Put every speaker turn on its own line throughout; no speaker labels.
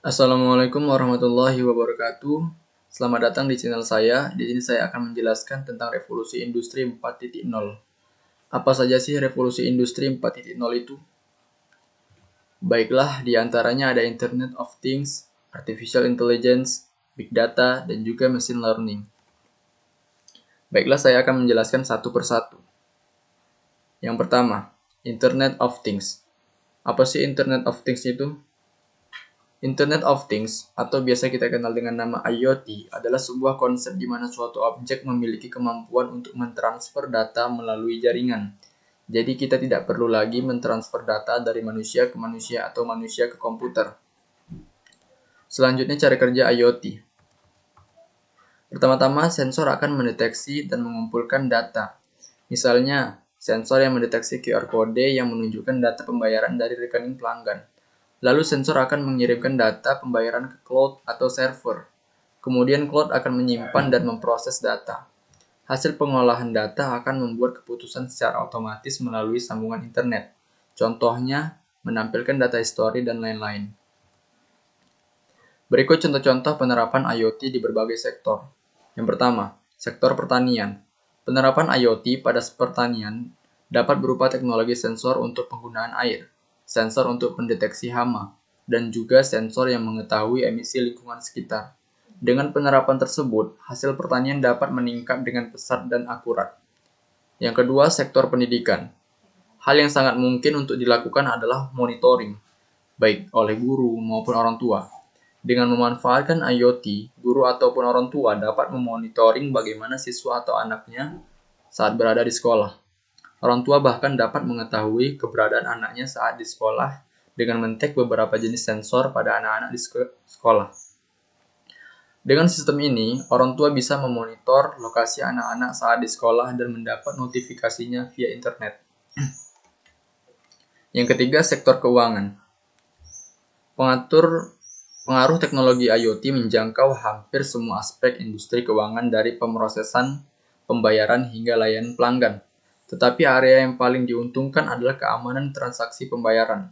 Assalamualaikum warahmatullahi wabarakatuh. Selamat datang di channel saya. Di sini saya akan menjelaskan tentang revolusi industri 4.0. Apa saja sih revolusi industri 4.0 itu? Baiklah, di antaranya ada Internet of Things, Artificial Intelligence, Big Data, dan juga Machine Learning. Baiklah, saya akan menjelaskan satu persatu. Yang pertama, Internet of Things. Apa sih Internet of Things itu? Internet of Things, atau biasa kita kenal dengan nama IoT, adalah sebuah konsep di mana suatu objek memiliki kemampuan untuk mentransfer data melalui jaringan. Jadi kita tidak perlu lagi mentransfer data dari manusia ke manusia atau manusia ke komputer. Selanjutnya cara kerja IoT. Pertama-tama, sensor akan mendeteksi dan mengumpulkan data. Misalnya, sensor yang mendeteksi QR kode yang menunjukkan data pembayaran dari rekening pelanggan. Lalu sensor akan mengirimkan data pembayaran ke cloud atau server. Kemudian cloud akan menyimpan dan memproses data. Hasil pengolahan data akan membuat keputusan secara otomatis melalui sambungan internet. Contohnya, menampilkan data histori dan lain-lain. Berikut contoh-contoh penerapan IoT di berbagai sektor. Yang pertama, sektor pertanian. Penerapan IoT pada pertanian dapat berupa teknologi sensor untuk penggunaan air, sensor untuk mendeteksi hama, dan juga sensor yang mengetahui emisi lingkungan sekitar. Dengan penerapan tersebut, hasil pertanian dapat meningkat dengan pesat dan akurat. Yang kedua, sektor pendidikan. Hal yang sangat mungkin untuk dilakukan adalah monitoring, baik oleh guru maupun orang tua. Dengan memanfaatkan IoT, guru ataupun orang tua dapat memonitoring bagaimana siswa atau anaknya saat berada di sekolah. Orang tua bahkan dapat mengetahui keberadaan anaknya saat di sekolah dengan men-tag beberapa jenis sensor pada anak-anak di sekolah. Dengan sistem ini, orang tua bisa memonitor lokasi anak-anak saat di sekolah dan mendapat notifikasinya via internet. Yang ketiga, sektor keuangan. Pengaruh teknologi IoT menjangkau hampir semua aspek industri keuangan dari pemrosesan, pembayaran hingga layanan pelanggan. Tetapi area yang paling diuntungkan adalah keamanan transaksi pembayaran.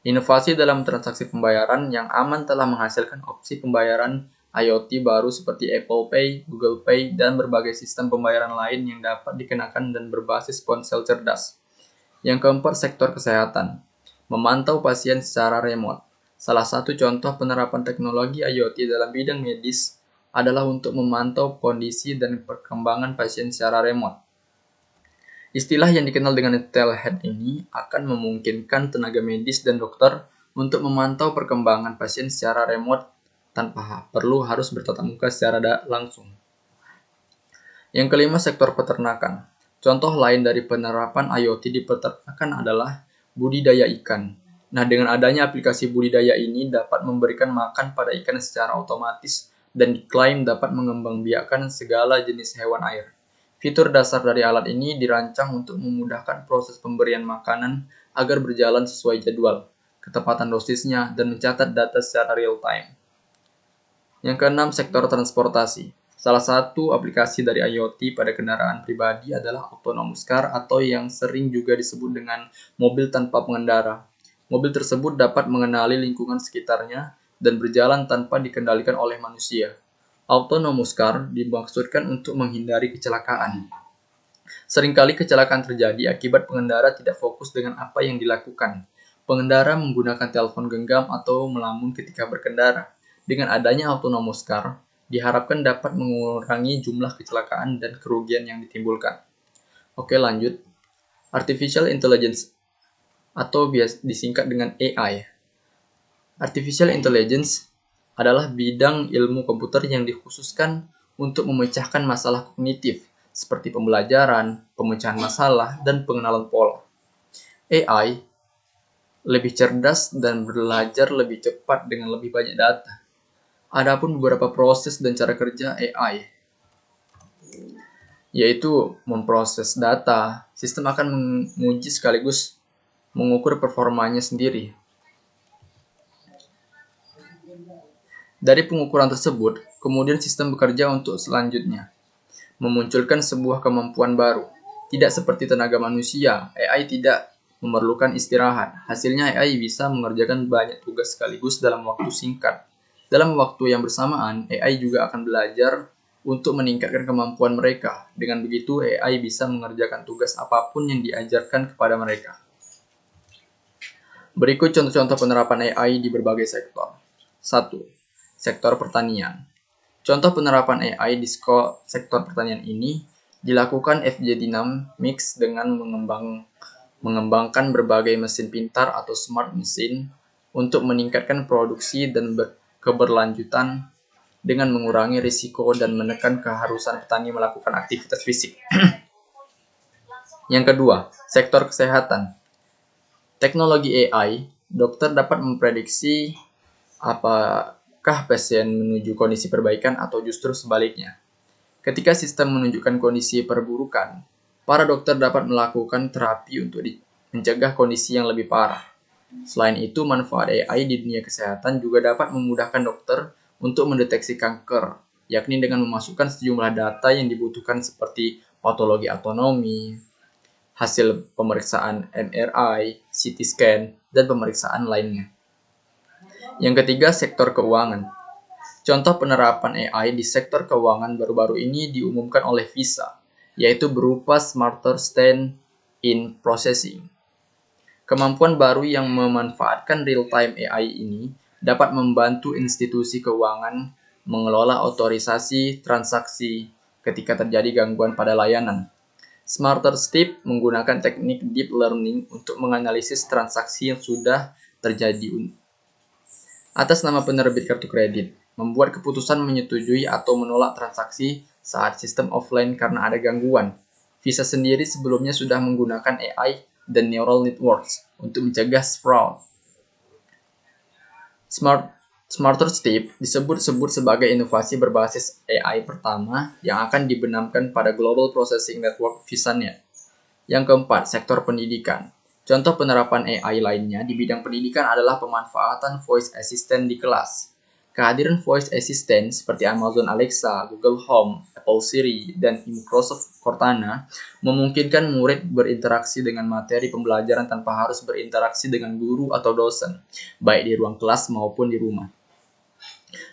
Inovasi dalam transaksi pembayaran yang aman telah menghasilkan opsi pembayaran IoT baru seperti Apple Pay, Google Pay, dan berbagai sistem pembayaran lain yang dapat dikenakan dan berbasis ponsel cerdas. Yang keempat, sektor kesehatan. Memantau pasien secara remote. Salah satu contoh penerapan teknologi IoT dalam bidang medis adalah untuk memantau kondisi dan perkembangan pasien secara remote. Istilah yang dikenal dengan telehealth ini akan memungkinkan tenaga medis dan dokter untuk memantau perkembangan pasien secara remote tanpa perlu harus bertatap muka secara langsung. Yang kelima, sektor peternakan. Contoh lain dari penerapan IoT di peternakan adalah budidaya ikan. Nah, dengan adanya aplikasi budidaya ini dapat memberikan makan pada ikan secara otomatis dan diklaim dapat mengembangbiakkan segala jenis hewan air. Fitur dasar dari alat ini dirancang untuk memudahkan proses pemberian makanan agar berjalan sesuai jadwal, ketepatan dosisnya, dan mencatat data secara real time. Yang keenam, sektor transportasi. Salah satu aplikasi dari IoT pada kendaraan pribadi adalah autonomous car atau yang sering juga disebut dengan mobil tanpa pengendara. Mobil tersebut dapat mengenali lingkungan sekitarnya dan berjalan tanpa dikendalikan oleh manusia. Autonomous car dimaksudkan untuk menghindari kecelakaan. Seringkali kecelakaan terjadi akibat pengendara tidak fokus dengan apa yang dilakukan. Pengendara menggunakan telepon genggam atau melamun ketika berkendara. Dengan adanya autonomous car, diharapkan dapat mengurangi jumlah kecelakaan dan kerugian yang ditimbulkan. Oke, lanjut. Artificial Intelligence atau disingkat dengan AI. Artificial Intelligence adalah bidang ilmu komputer yang dikhususkan untuk memecahkan masalah kognitif seperti pembelajaran, pemecahan masalah, dan pengenalan pola. AI lebih cerdas dan belajar lebih cepat dengan lebih banyak data. Adapun beberapa proses dan cara kerja AI, yaitu memproses data, sistem akan menguji sekaligus mengukur performanya sendiri. Dari pengukuran tersebut, kemudian sistem bekerja untuk selanjutnya, memunculkan sebuah kemampuan baru. Tidak seperti tenaga manusia, AI tidak memerlukan istirahat. Hasilnya AI bisa mengerjakan banyak tugas sekaligus dalam waktu singkat. Dalam waktu yang bersamaan, AI juga akan belajar untuk meningkatkan kemampuan mereka. Dengan begitu, AI bisa mengerjakan tugas apapun yang diajarkan kepada mereka. Berikut contoh-contoh penerapan AI di berbagai sektor. 1. Sektor pertanian. Contoh penerapan AI di sektor pertanian ini dilakukan FJ Dynamics dengan mengembangkan berbagai mesin pintar atau smart machine untuk meningkatkan produksi dan keberlanjutan dengan mengurangi risiko dan menekan keharusan petani melakukan aktivitas fisik. Yang kedua, sektor kesehatan. Teknologi AI, dokter dapat memprediksi apakah pasien menuju kondisi perbaikan atau justru sebaliknya. Ketika sistem menunjukkan kondisi perburukan, para dokter dapat melakukan terapi untuk mencegah kondisi yang lebih parah. Selain itu, manfaat AI di dunia kesehatan juga dapat memudahkan dokter untuk mendeteksi kanker, yakni dengan memasukkan sejumlah data yang dibutuhkan seperti patologi anatomi, hasil pemeriksaan MRI, CT scan, dan pemeriksaan lainnya. Yang ketiga, sektor keuangan. Contoh penerapan AI di sektor keuangan baru-baru ini diumumkan oleh Visa, yaitu berupa Smarter Stand-in Processing. Kemampuan baru yang memanfaatkan real-time AI ini dapat membantu institusi keuangan mengelola otorisasi transaksi ketika terjadi gangguan pada layanan. Smarter Step menggunakan teknik deep learning untuk menganalisis transaksi yang sudah terjadi atas nama penerbit kartu kredit, membuat keputusan menyetujui atau menolak transaksi saat sistem offline karena ada gangguan. Visa sendiri sebelumnya sudah menggunakan AI dan neural networks untuk mencegah fraud. Smarter Step disebut-sebut sebagai inovasi berbasis AI pertama yang akan dibenamkan pada Global Processing Network VisaNet. Yang keempat, sektor pendidikan. Contoh penerapan AI lainnya di bidang pendidikan adalah pemanfaatan voice assistant di kelas. Kehadiran voice assistant seperti Amazon Alexa, Google Home, Apple Siri, dan Microsoft Cortana memungkinkan murid berinteraksi dengan materi pembelajaran tanpa harus berinteraksi dengan guru atau dosen, baik di ruang kelas maupun di rumah.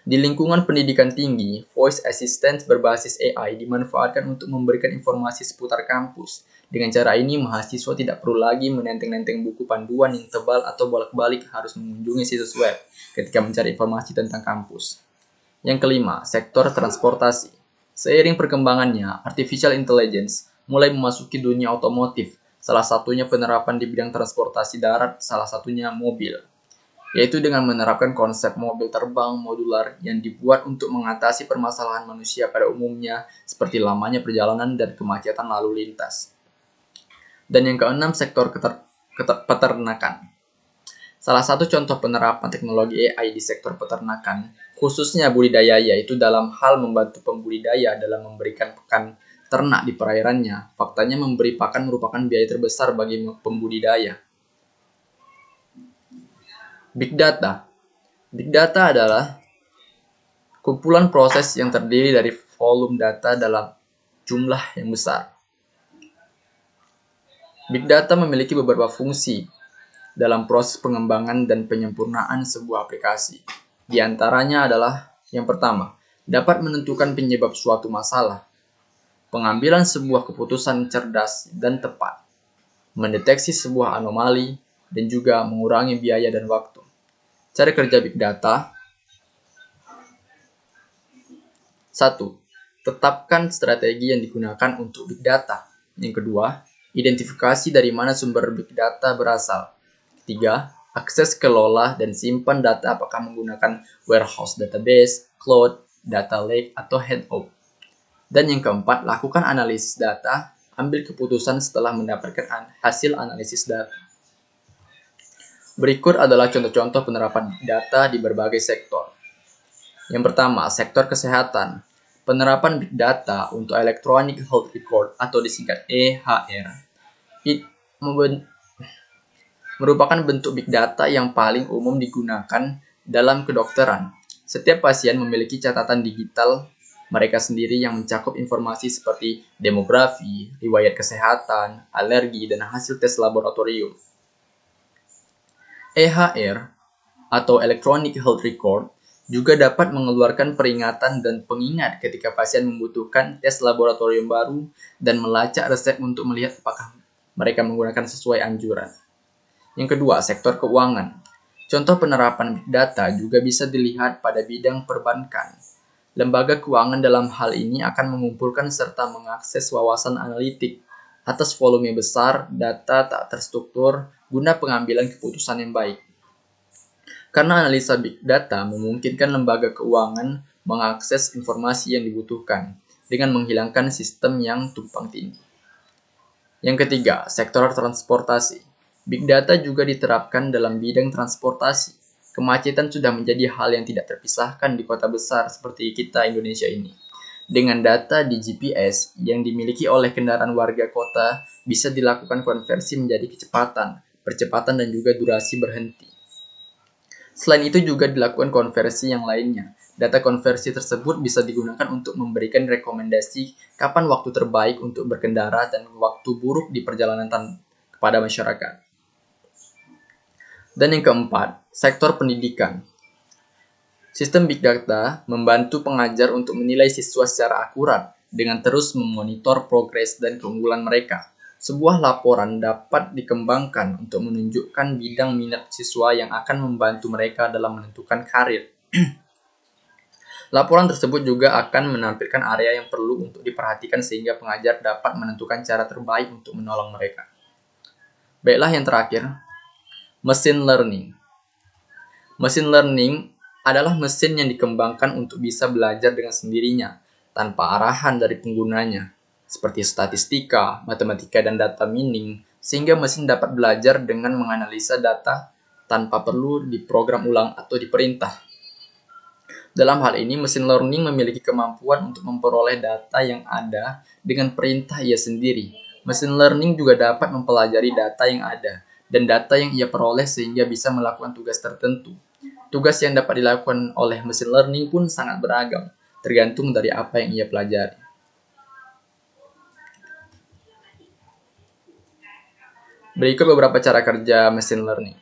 Di lingkungan pendidikan tinggi, voice assistant berbasis AI dimanfaatkan untuk memberikan informasi seputar kampus. Dengan cara ini, mahasiswa tidak perlu lagi menenteng-nenteng buku panduan yang tebal atau bolak-balik harus mengunjungi situs web ketika mencari informasi tentang kampus. Yang kelima, sektor transportasi. Seiring perkembangannya, artificial intelligence mulai memasuki dunia otomotif. Salah satunya penerapan di bidang transportasi darat, salah satunya mobil, yaitu dengan menerapkan konsep mobil terbang modular yang dibuat untuk mengatasi permasalahan manusia pada umumnya seperti lamanya perjalanan dan kemacetan lalu lintas. Dan yang keenam, sektor peternakan. Salah satu contoh penerapan teknologi AI di sektor peternakan, khususnya budidaya, yaitu dalam hal membantu pembudidaya dalam memberikan pakan ternak di perairannya. Faktanya memberi pakan merupakan biaya terbesar bagi pembudidaya. Big Data. Big Data adalah kumpulan proses yang terdiri dari volume data dalam jumlah yang besar. Big Data memiliki beberapa fungsi dalam proses pengembangan dan penyempurnaan sebuah aplikasi. Di antaranya adalah yang pertama, dapat menentukan penyebab suatu masalah, pengambilan sebuah keputusan cerdas dan tepat, mendeteksi sebuah anomali, dan juga mengurangi biaya dan waktu. Cara kerja Big Data. 1. Tetapkan strategi yang digunakan untuk Big Data. Yang kedua, identifikasi dari mana sumber Big Data berasal. Ketiga, akses, kelola, dan simpan data apakah menggunakan warehouse database, cloud, data lake, atau Hadoop. Dan yang keempat, lakukan analisis data, ambil keputusan setelah mendapatkan hasil analisis data. Berikut adalah contoh-contoh penerapan Big Data di berbagai sektor. Yang pertama, sektor kesehatan. Penerapan Big Data untuk Electronic Health Record atau disingkat EHR merupakan bentuk Big Data yang paling umum digunakan dalam kedokteran. Setiap pasien memiliki catatan digital mereka sendiri yang mencakup informasi seperti demografi, riwayat kesehatan, alergi, dan hasil tes laboratorium. EHR atau Electronic Health Record juga dapat mengeluarkan peringatan dan pengingat ketika pasien membutuhkan tes laboratorium baru dan melacak resep untuk melihat apakah mereka menggunakan sesuai anjuran. Yang kedua, sektor keuangan. Contoh penerapan big data juga bisa dilihat pada bidang perbankan. Lembaga keuangan dalam hal ini akan mengumpulkan serta mengakses wawasan analitik atas volume besar data tak terstruktur guna pengambilan keputusan yang baik. Karena analisa big data memungkinkan lembaga keuangan mengakses informasi yang dibutuhkan dengan menghilangkan sistem yang tumpang tindih. Yang ketiga, sektor transportasi. Big data juga diterapkan dalam bidang transportasi. Kemacetan sudah menjadi hal yang tidak terpisahkan di kota besar seperti kita Indonesia ini. Dengan data di GPS yang dimiliki oleh kendaraan warga kota, bisa dilakukan konversi menjadi kecepatan, percepatan dan juga durasi berhenti. Selain itu juga dilakukan konversi yang lainnya. Data konversi tersebut bisa digunakan untuk memberikan rekomendasi kapan waktu terbaik untuk berkendara dan waktu buruk di perjalanan kepada masyarakat. Dan yang keempat, sektor pendidikan. Sistem Big Data membantu pengajar untuk menilai siswa secara akurat dengan terus memonitor progres dan keunggulan mereka. Sebuah laporan dapat dikembangkan untuk menunjukkan bidang minat siswa yang akan membantu mereka dalam menentukan karir. Laporan tersebut juga akan menampilkan area yang perlu untuk diperhatikan sehingga pengajar dapat menentukan cara terbaik untuk menolong mereka. Baiklah yang terakhir, machine learning. Machine learning adalah mesin yang dikembangkan untuk bisa belajar dengan sendirinya, tanpa arahan dari penggunanya, seperti statistika, matematika, dan data mining, sehingga mesin dapat belajar dengan menganalisa data tanpa perlu diprogram ulang atau diperintah. Dalam hal ini, mesin learning memiliki kemampuan untuk memperoleh data yang ada dengan perintah ia sendiri. Mesin learning juga dapat mempelajari data yang ada dan data yang ia peroleh sehingga bisa melakukan tugas tertentu. Tugas yang dapat dilakukan oleh mesin learning pun sangat beragam, tergantung dari apa yang ia pelajari. Berikut beberapa cara kerja mesin learning.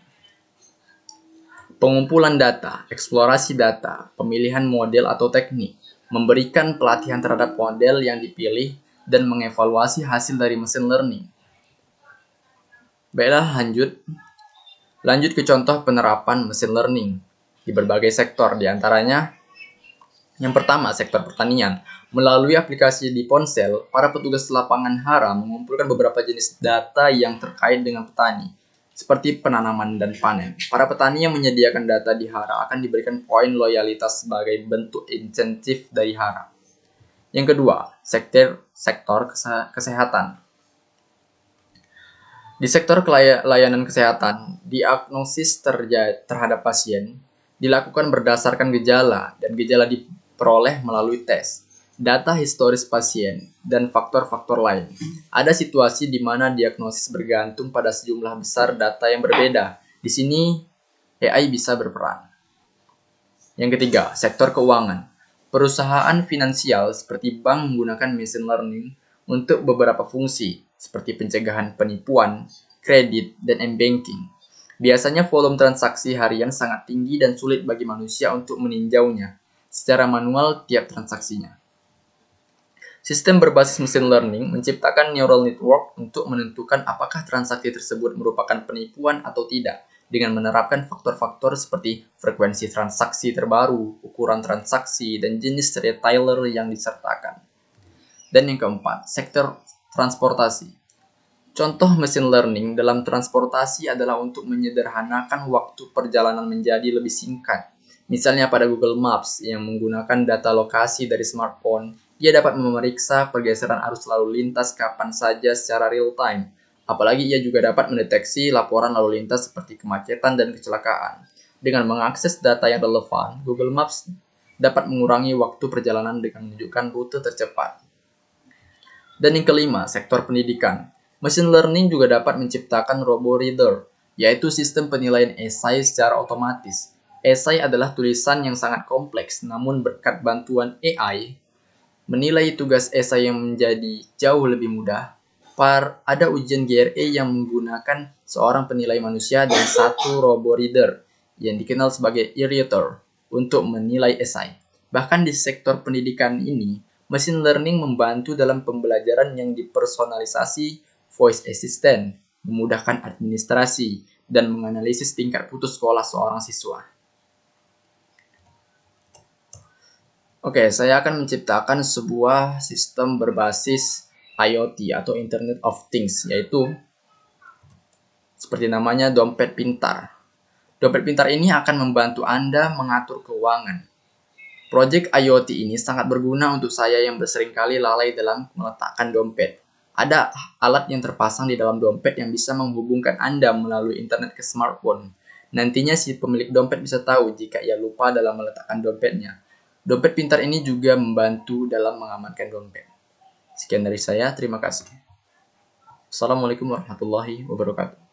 Pengumpulan data, eksplorasi data, pemilihan model atau teknik, memberikan pelatihan terhadap model yang dipilih, dan mengevaluasi hasil dari mesin learning. Baiklah, lanjut ke contoh penerapan mesin learning di berbagai sektor, diantaranya yang pertama, sektor pertanian. Melalui aplikasi di ponsel, para petugas lapangan HARA mengumpulkan beberapa jenis data yang terkait dengan petani, seperti penanaman dan panen. Para petani yang menyediakan data di HARA akan diberikan poin loyalitas sebagai bentuk insentif dari HARA. Yang kedua, sektor kesehatan. Di sektor layanan kesehatan, diagnosis terhadap pasien dilakukan berdasarkan gejala, dan gejala diperoleh melalui tes, data historis pasien, dan faktor-faktor lain. Ada situasi di mana diagnosis bergantung pada sejumlah besar data yang berbeda. Di sini, AI bisa berperan. Yang ketiga, sektor keuangan. Perusahaan finansial seperti bank menggunakan machine learning untuk beberapa fungsi, seperti pencegahan penipuan, kredit, dan m-banking. Biasanya volume transaksi harian sangat tinggi dan sulit bagi manusia untuk meninjaunya secara manual tiap transaksinya. Sistem berbasis machine learning menciptakan neural network untuk menentukan apakah transaksi tersebut merupakan penipuan atau tidak, dengan menerapkan faktor-faktor seperti frekuensi transaksi terbaru, ukuran transaksi, dan jenis retailer yang disertakan. Dan yang keempat, sektor transportasi. Contoh machine learning dalam transportasi adalah untuk menyederhanakan waktu perjalanan menjadi lebih singkat. Misalnya pada Google Maps yang menggunakan data lokasi dari smartphone, ia dapat memeriksa pergeseran arus lalu lintas kapan saja secara real time. Apalagi ia juga dapat mendeteksi laporan lalu lintas seperti kemacetan dan kecelakaan. Dengan mengakses data yang relevan, Google Maps dapat mengurangi waktu perjalanan dengan menunjukkan rute tercepat. Dan yang kelima, sektor pendidikan. Machine learning juga dapat menciptakan RoboReader, yaitu sistem penilaian esai secara otomatis. Esai adalah tulisan yang sangat kompleks, namun berkat bantuan AI, menilai tugas esai yang menjadi jauh lebih mudah. Ada ujian GRE yang menggunakan seorang penilai manusia dan satu robo-reader yang dikenal sebagai e-reader untuk menilai esai. Bahkan di sektor pendidikan ini, machine learning membantu dalam pembelajaran yang dipersonalisasi, voice assistant, memudahkan administrasi, dan menganalisis tingkat putus sekolah seorang siswa. Oke, saya akan menciptakan sebuah sistem berbasis IoT atau Internet of Things, yaitu seperti namanya dompet pintar. Dompet pintar ini akan membantu Anda mengatur keuangan. Proyek IoT ini sangat berguna untuk saya yang seringkali lalai dalam meletakkan dompet. Ada alat yang terpasang di dalam dompet yang bisa menghubungkan Anda melalui internet ke smartphone. Nantinya si pemilik dompet bisa tahu jika ia lupa dalam meletakkan dompetnya. Dompet pintar ini juga membantu dalam mengamankan dompet. Sekian dari saya, terima kasih. Assalamualaikum warahmatullahi wabarakatuh.